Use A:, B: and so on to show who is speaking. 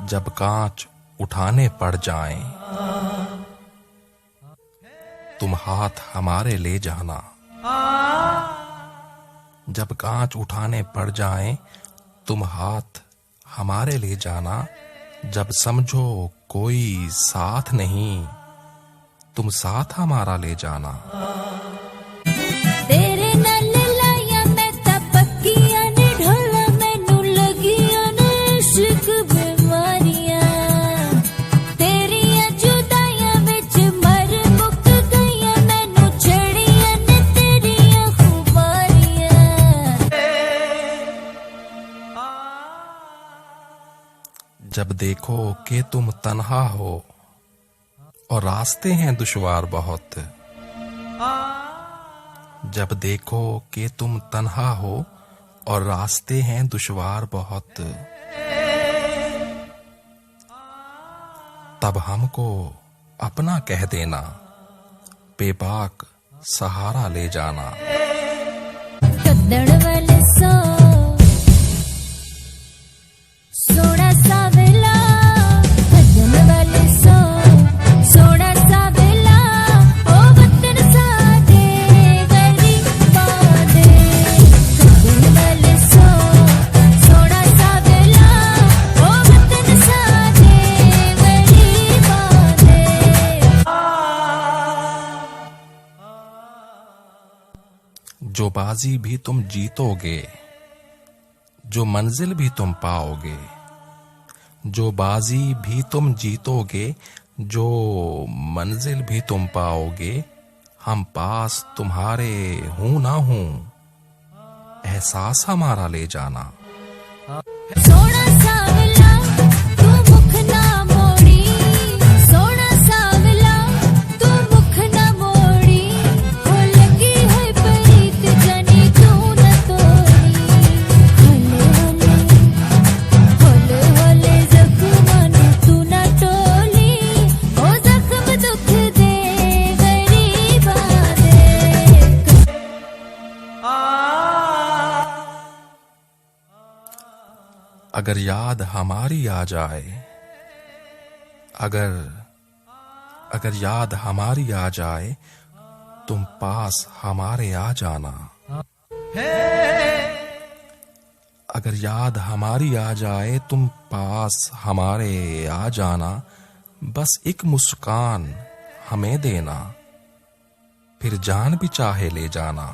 A: जब कांच उठाने पड़ जाएं, तुम हाथ हमारे ले जाना। जब कांच उठाने पड़ जाएं, तुम हाथ हमारे ले जाना। जब समझो कोई साथ नहीं, तुम साथ हमारा ले जाना।
B: तेरे नाल लाया मैं तां पक्कियां ने ढोला, मैनू लगियां ने इश्क बीमारियां। तेरियां जुदाइयां विच मर मुक गईयां, मैनू छड़ियां ने तेरियां खुमारियां।
A: जब देखो कि तुम तन्हा हो और रास्ते हैं दुश्वार बहुत। जब देखो कि तुम तन्हा हो और रास्ते हैं दुश्वार बहुत, तब हमको अपना कह देना, बेबाक सहारा ले जाना।
B: कद्दड़ वाले सोना सा वेला, कद्दड़ वाले सोना सा वेला, ओ वतन साडे गरीबां दे। कद्दड़ वाले सोना सा वेला, ओ वतन साडे गरीबां दे।
A: जो बाजी भी तुम जीतोगे, जो मंजिल भी तुम पाओगे। जो बाजी भी तुम जीतोगे, जो मंजिल भी तुम पाओगे। हम पास तुम्हारे हूं ना हूं, एहसास हमारा ले जाना।
B: सोना सावला तू मुख ना मोड़ी, सोना सावला तू मुख ना मोड़ी। हो लगी है प्रीत जानी तू न तोड़ी। होले होले जख्म ने तू ना टोली, ओ जख्म दुख दे गरीबा दे।
A: अगर याद हमारी आ जाए, अगर याद हमारी आ जाए, तुम पास हमारे आ जाना। अगर याद हमारी आ जाए, तुम पास हमारे आ जाना। बस एक मुस्कान हमें देना, फिर जान भी चाहे ले जाना।